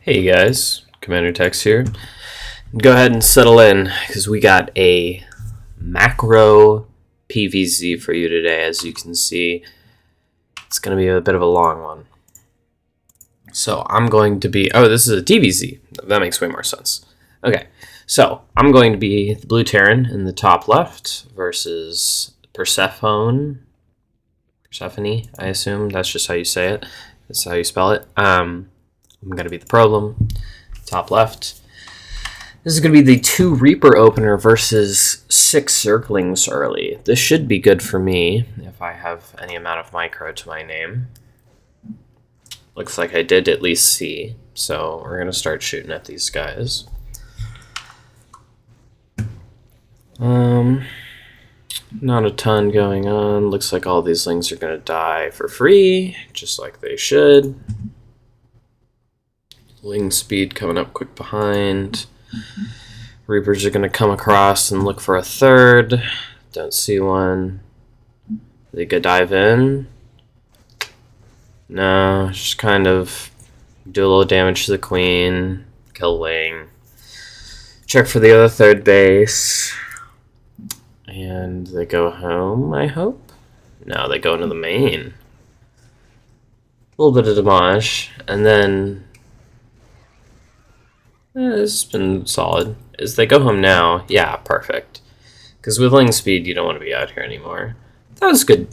Hey guys, Commander Tex here. Go ahead and settle in because we got a macro TvZ for you today. As you can see, it's going to be a bit of a long one. So I'm going to be... Oh, this is a TvZ. That makes way more sense. Okay, so I'm going to be the Blue Terran in the top left versus Persephone, I assume. That's just how you say it. That's how you spell it. I'm going to be the problem, top left. This is going to be the 2 Reaper opener versus 6 Circlings early. This should be good for me if I have any amount of micro to my name. Looks like I did at least see, so we're going to start shooting at these guys. Not a ton going on. Looks like all these lings are going to die for free, just like they should. Ling speed coming up quick behind. Reapers are going to come across and look for a third. Don't see one. They could dive in. No, just kind of do a little damage to the queen. Kill Ling. Check for the other third base. And they go home, I hope? No, they go into the main. A little bit of damage. And then... It's been solid. As they go home now, yeah, perfect. Because with Ling speed, you don't want to be out here anymore. That was good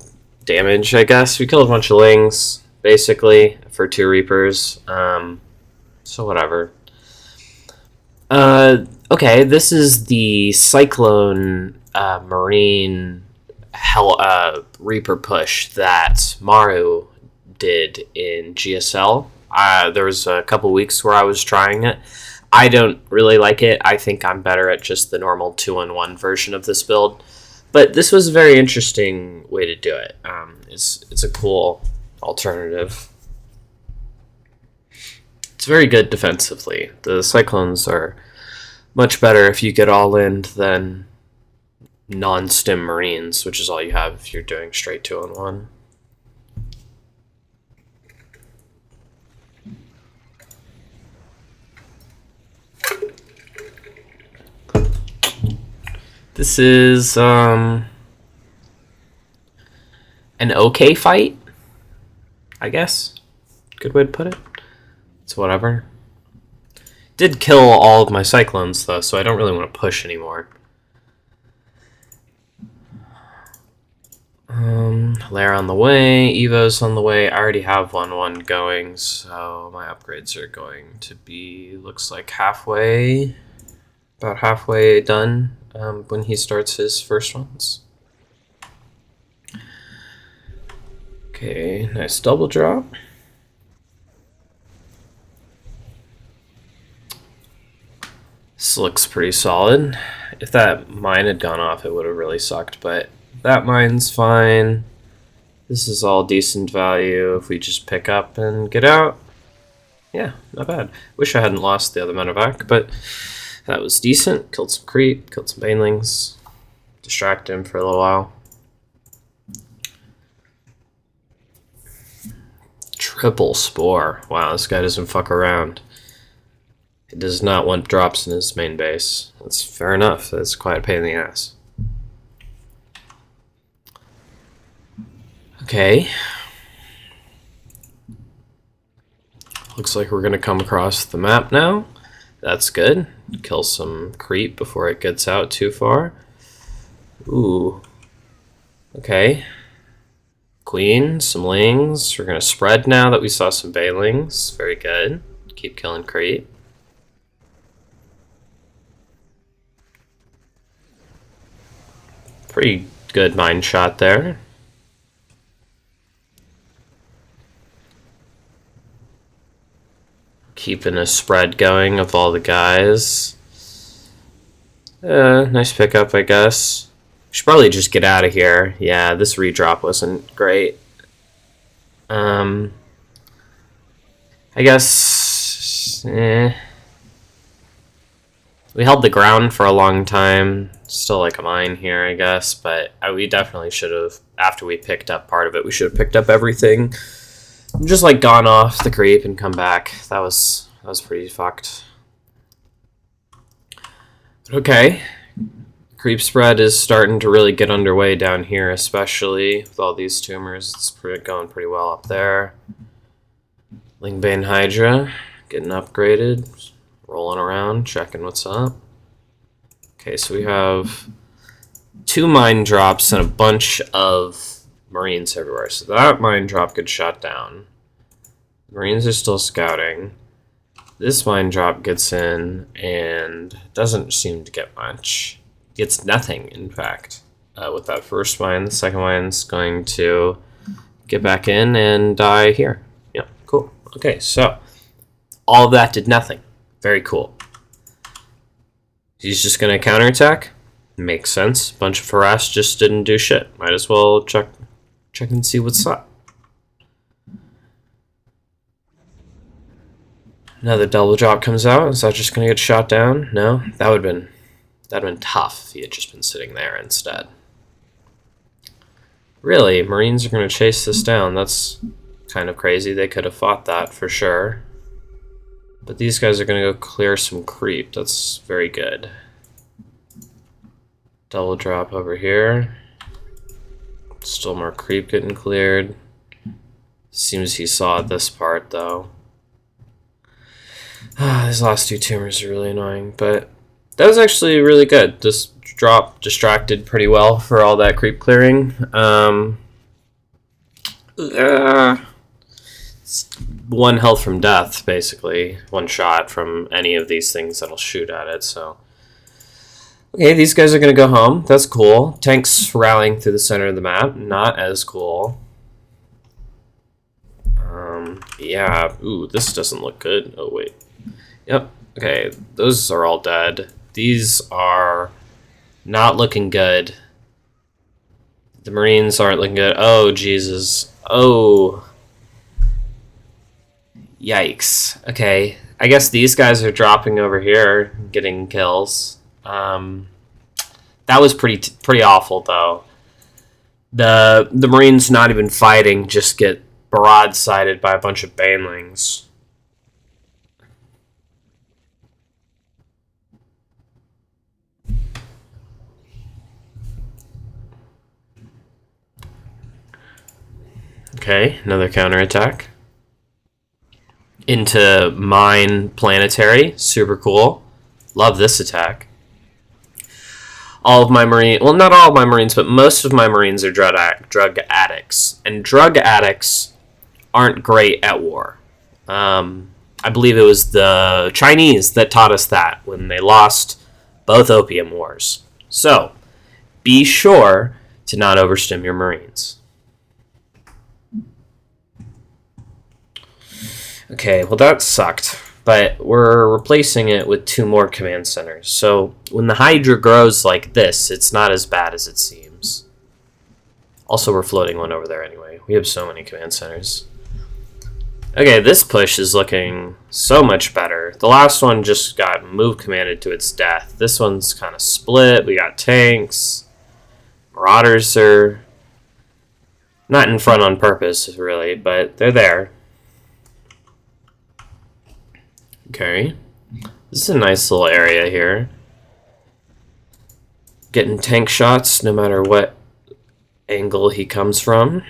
damage, I guess. We killed a bunch of Lings, basically, for 2 Reapers. So whatever. Okay, this is the Cyclone Marine Reaper push that Maru did in GSL. There was a couple weeks where I was trying it. I don't really like it. I think I'm better at just the normal 2-in-1 version of this build. But this was a very interesting way to do it. It's a cool alternative. It's very good defensively. The Cyclones are much better if you get all in than non-stim Marines, which is all you have if you're doing straight 2-in-1. This is an okay fight, I guess. Good way to put it. It's whatever. Did kill all of my Cyclones, though, so I don't really want to push anymore. Lair on the way, Evo's on the way. I already have 1-1 going, so my upgrades are going to be, looks like halfway, about halfway done. When he starts his first ones. Okay, nice double drop. This looks pretty solid. If that mine had gone off, it would have really sucked, but that mine's fine. This is all decent value if we just pick up and get out. Yeah, not bad. Wish I hadn't lost the other medevac, but that was decent. Killed some creep, killed some banelings, distracted him for a little while. Triple spore. Wow, this guy doesn't fuck around. He does not want drops in his main base. That's fair enough. That's quite a pain in the ass. Okay. Looks like we're going to come across the map now. That's good. Kill some creep before it gets out too far. Ooh. Okay. Queen, some lings. We're going to spread now that we saw some banelings. Very good. Keep killing creep. Pretty good mine shot there. Keeping a spread going of all the guys. Nice pickup, I guess. Should probably just get out of here. Yeah, this redrop wasn't great. I guess... We held the ground for a long time. Still like a mine here, I guess. But we definitely should have, after we picked up part of it, we should have picked up everything. Just like gone off the creep and come back. That was That was pretty fucked. Okay. Creep spread is starting to really get underway down here, especially with all these tumors. It's going pretty well up there. Lingbane Hydra getting upgraded, rolling around, checking what's up. Okay, so we have 2 mine drops and a bunch of Marines everywhere. So that mine drop gets shot down. Marines are still scouting. This mine drop gets in and doesn't seem to get much. Gets nothing, in fact, with that first mine. The second mine's going to get back in and die here. Yeah, cool. Okay, so all of that did nothing. Very cool. He's just going to counterattack. Makes sense. A bunch of harass just didn't do shit. Might as well check and see what's up. Another double drop comes out. Is that just going to get shot down? No? That'd have been tough if he had just been sitting there instead. Really? Marines are going to chase this down. That's kind of crazy. They could have fought that for sure. But these guys are going to go clear some creep. That's very good. Double drop over here. Still more creep getting cleared. Seems he saw this part, though. These last 2 tumors are really annoying, but that was actually really good. This drop distracted pretty well for all that creep clearing. It's 1 health from death, basically. 1 shot from any of these things that'll shoot at it, so. Okay, these guys are going to go home. That's cool. Tanks rallying through the center of the map. Not as cool. Yeah. Ooh, this doesn't look good. Oh, wait. Yep. Okay, those are all dead. These are not looking good. The Marines aren't looking good. Oh, Jesus. Oh. Yikes. Okay. I guess these guys are dropping over here, getting kills. That was pretty awful, though. The Marines not even fighting, just get broadsided by a bunch of banelings. Okay, another counterattack. Into Mine Planetary. Super cool. Love this attack. All of my Marines... Well, not all of my Marines, but most of my Marines are drug addicts. And drug addicts aren't great at war. I believe it was the Chinese that taught us that when they lost both opium wars. So, be sure to not overstim your Marines. Okay, well that sucked, but we're replacing it with 2 more command centers. So when the Hydra grows like this, it's not as bad as it seems. Also, we're floating 1 over there anyway. We have so many command centers. Okay, this push is looking so much better. The last one just got move commanded to its death. This one's kind of split. We got tanks. Marauders are not in front on purpose, really, but they're there. Okay. This is a nice little area here. Getting tank shots no matter what angle he comes from.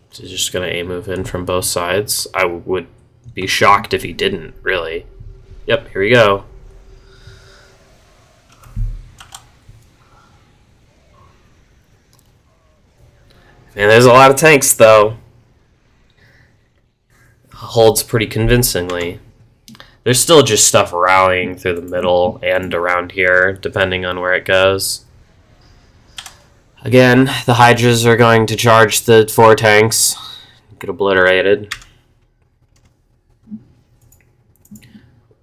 So he's just going to A-move in from both sides. I would be shocked if he didn't, really. Yep, here we go. And there's a lot of tanks, though. Holds pretty convincingly. There's still just stuff rallying through the middle and around here, depending on where it goes. Again, the Hydras are going to charge the 4 tanks. Get obliterated.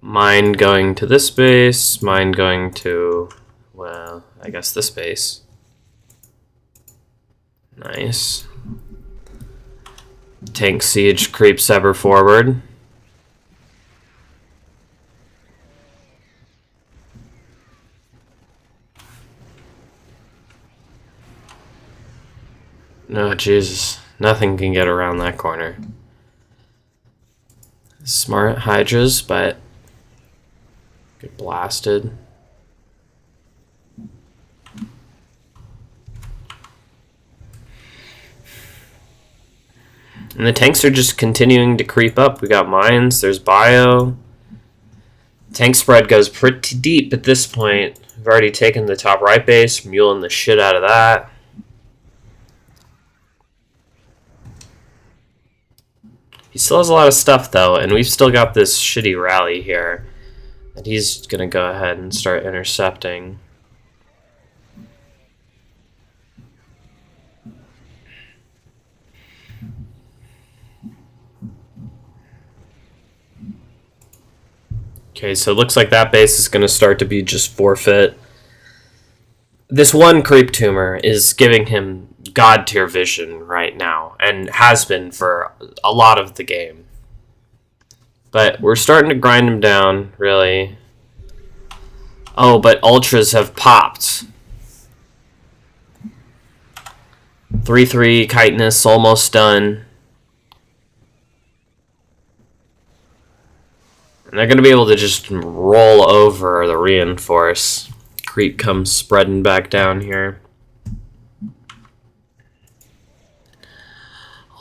Mine going to this base. Mine going to, well, I guess this base. Nice. Tank siege creeps ever forward. No, Jesus. Nothing can get around that corner. Smart Hydras, but get blasted. And the tanks are just continuing to creep up. We got mines, there's bio. Tank spread goes pretty deep at this point. We've already taken the top right base, muling the shit out of that. He still has a lot of stuff though, and we've still got this shitty rally here that he's gonna go ahead and start intercepting. Okay, so it looks like that base is going to start to be just forfeit. This one creep tumor is giving him god tier vision right now, and has been for a lot of the game. But we're starting to grind him down, really. Oh, but ultras have popped. 3-3 chitinous almost done. And they're going to be able to just roll over the reinforce. Creep comes spreading back down here.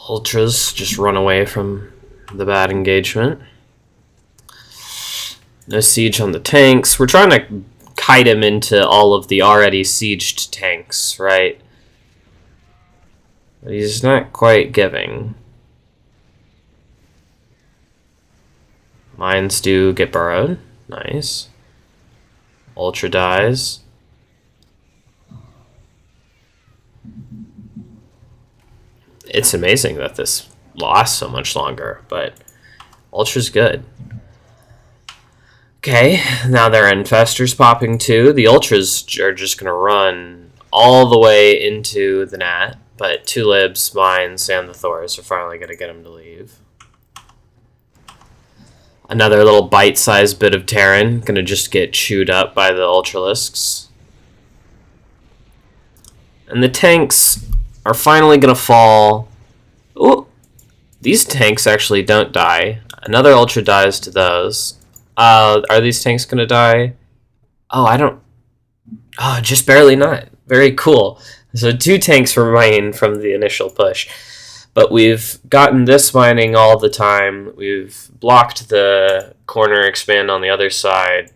Ultras just run away from the bad engagement. No siege on the tanks. We're trying to kite him into all of the already sieged tanks, right? But he's not quite giving. Mines do get burrowed. Nice. Ultra dies. It's amazing that this lasts so much longer, but Ultra's good. Okay, now their infestors popping too. The Ultras are just going to run all the way into the Nat, but Tulips, Mines, and the Thors are finally going to get him to leave. Another little bite-sized bit of Terran, gonna just get chewed up by the Ultralisks. And the tanks are finally gonna fall. Ooh, these tanks actually don't die. Another Ultra dies to those. Are these tanks gonna die? Oh, I don't... Oh, just barely not. Very cool. So 2 tanks remain from the initial push. But we've gotten this mining all the time. We've blocked the corner expand on the other side,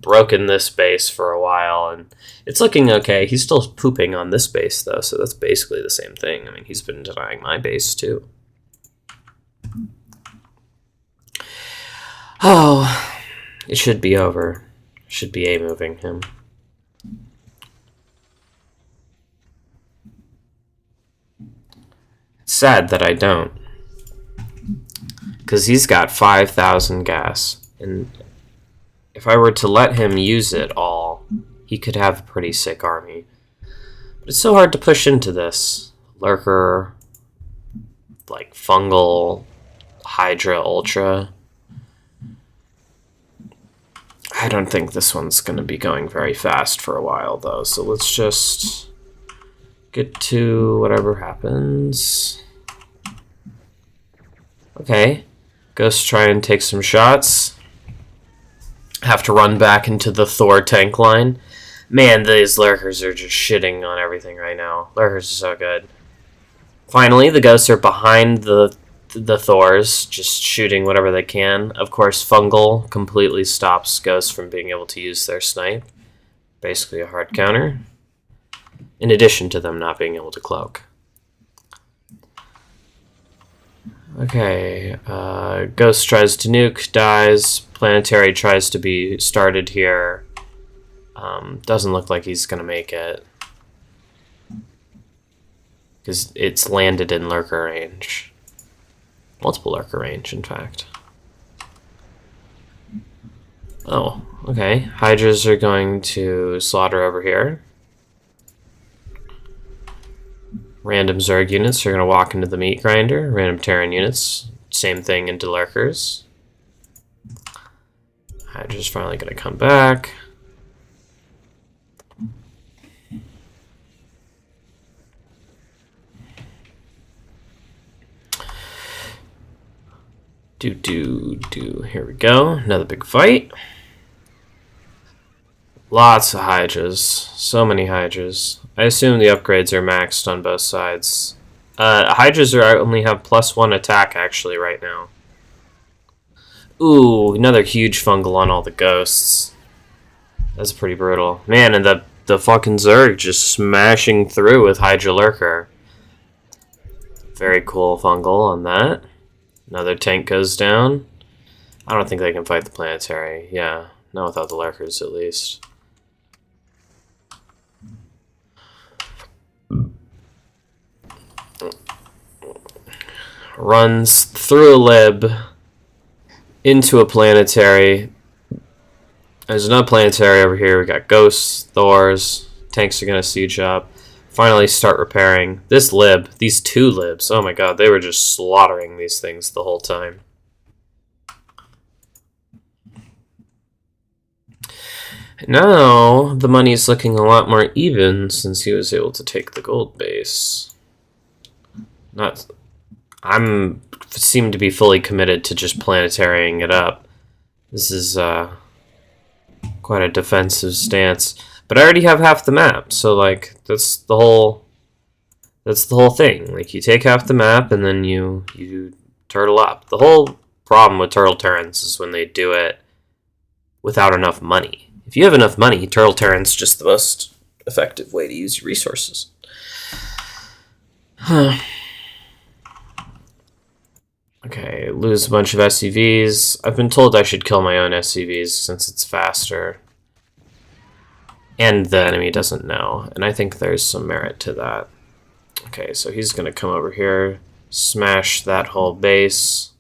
broken this base for a while, and it's looking okay. He's still pooping on this base, though, so that's basically the same thing. I mean, he's been denying my base, too. Oh, it should be over. Should be A-moving him. Sad that I don't, because he's got 5,000 gas, and if I were to let him use it all, he could have a pretty sick army. But it's so hard to push into this. Lurker, like fungal, Hydra, Ultra. I don't think this one's going to be going very fast for a while, though, so let's just get to whatever happens. Okay, Ghost try and take some shots. Have to run back into the Thor tank line. Man, these Lurkers are just shitting on everything right now. Lurkers are so good. Finally, the Ghosts are behind the Thors, just shooting whatever they can. Of course, Fungal completely stops Ghosts from being able to use their snipe. Basically a hard counter. In addition to them not being able to cloak. Okay, Ghost tries to nuke, dies. Planetary tries to be started here. Doesn't look like he's gonna make it. Because it's landed in Lurker range. Multiple Lurker range, in fact. Oh, okay. Hydras are going to slaughter over here. Random Zerg units are going to walk into the meat grinder. Random Terran units, same thing into Lurkers. Hydra's finally going to come back. Here we go. Another big fight. Lots of Hydras. So many Hydras. I assume the upgrades are maxed on both sides. Hydras only have +1 attack actually right now. Ooh, another huge fungal on all the ghosts. That's pretty brutal. Man, and the fucking Zerg just smashing through with Hydra Lurker. Very cool fungal on that. Another tank goes down. I don't think they can fight the planetary. Yeah, not without the Lurkers at least. Runs through a lib into a planetary. There's another planetary over here. We got ghosts, Thors. Tanks are gonna siege up. Finally start repairing. This lib, these two libs, oh my god, they were just slaughtering these things the whole time. Now the money's looking a lot more even since he was able to take the gold base. Seem to be fully committed to just planetarying it up. This is quite a defensive stance. But I already have half the map, so like that's the whole thing. Like you take half the map and then you turtle up. The whole problem with Turtle Terrans is when they do it without enough money. If you have enough money, Turtle Terran's just the most effective way to use your resources. Okay, lose a bunch of SCVs. I've been told I should kill my own SCVs since it's faster. And the enemy doesn't know. And I think there's some merit to that. Okay, so he's going to come over here, smash that whole base.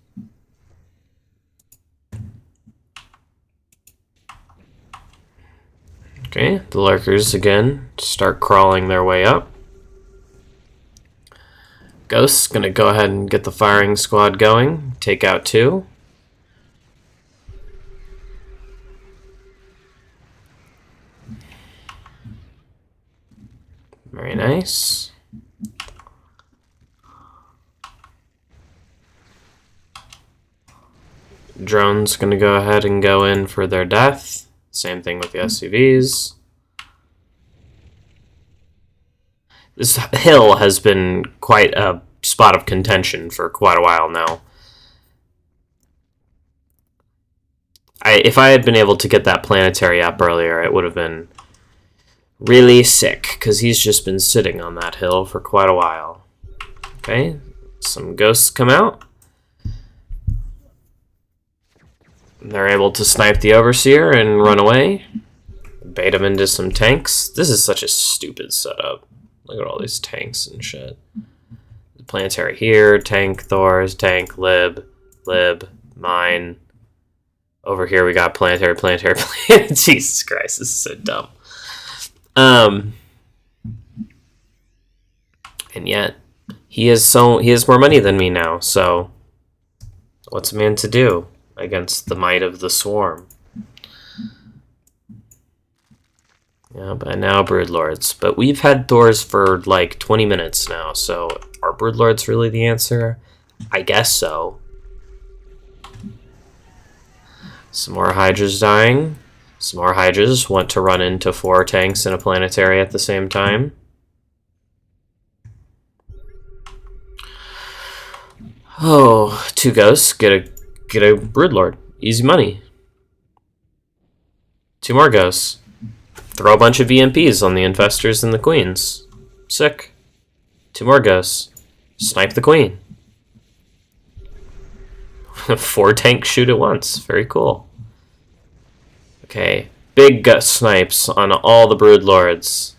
Okay, the Lurkers again start crawling their way up. Ghost's going to go ahead and get the firing squad going. Take out 2. Very nice. Drone's going to go ahead and go in for their death. Same thing with the SCVs. This hill has been quite a spot of contention for quite a while now. If I had been able to get that planetary up earlier, it would have been really sick, because he's just been sitting on that hill for quite a while. Okay, some ghosts come out. They're able to snipe the Overseer and run away. Bait him into some tanks. This is such a stupid setup. Look at all these tanks and shit. The planetary here, tank, Thors, tank, lib, mine. Over here we got planetary. Jesus Christ, this is so dumb. And yet he has more money than me now, so what's a man to do against the might of the swarm? Yeah, but now Broodlords. But we've had Thors for like 20 minutes now, so are Broodlords really the answer? I guess so. Some more Hydras dying. Some more Hydras want to run into 4 tanks in a planetary at the same time. Oh, 2 ghosts. Get a Broodlord. Easy money. 2 more ghosts. Throw a bunch of EMPs on the Infestors and the Queens. Sick. 2 more ghosts. Snipe the Queen. 4 tanks shoot at once. Very cool. Okay. Big gut snipes on all the Broodlords.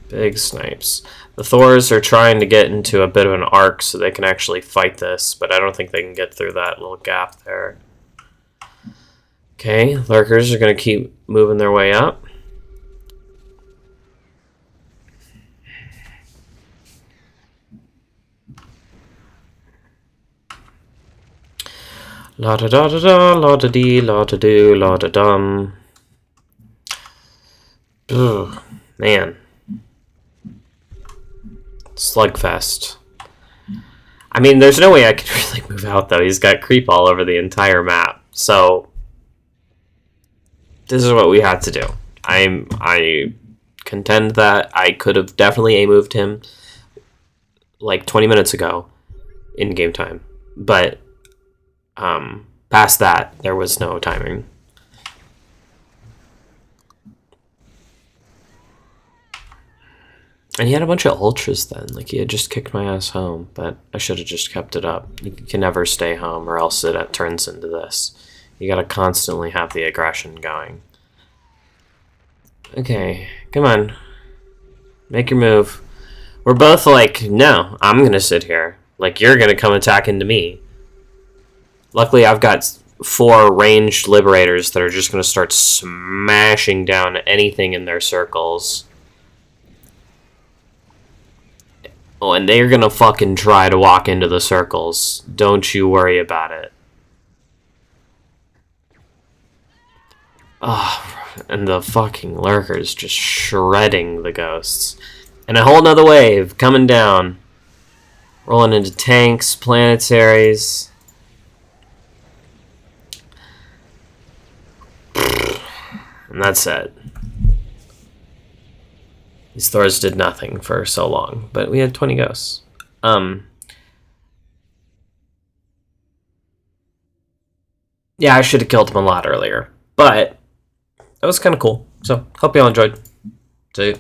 Big snipes. The Thors are trying to get into a bit of an arc so they can actually fight this, but I don't think they can get through that little gap there. Okay, Lurkers are going to keep moving their way up. La da da da da, la da dee, la da do, la da dum. Ugh, man. Slugfest. I mean, there's no way I could really move out, though. He's got creep all over the entire map. So, this is what we had to do. I contend that I could have definitely A-moved him like 20 minutes ago in game time. But past that, there was no timing. And he had a bunch of ultras then. Like, he had just kicked my ass home, but I should have just kept it up. You can never stay home, or else it turns into this. You gotta constantly have the aggression going. Okay, come on. Make your move. We're both like, no, I'm gonna sit here. Like, you're gonna come attack into me. Luckily, I've got 4 ranged liberators that are just gonna start smashing down anything in their circles. Oh, and they're gonna fucking try to walk into the circles. Don't you worry about it. Oh, and the fucking lurkers just shredding the ghosts. And a whole nother wave coming down. Rolling into tanks, planetaries. And that's it. These Thors did nothing for so long, but we had 20 ghosts. Yeah, I should have killed him a lot earlier, but that was kind of cool. So, hope y'all enjoyed. See you.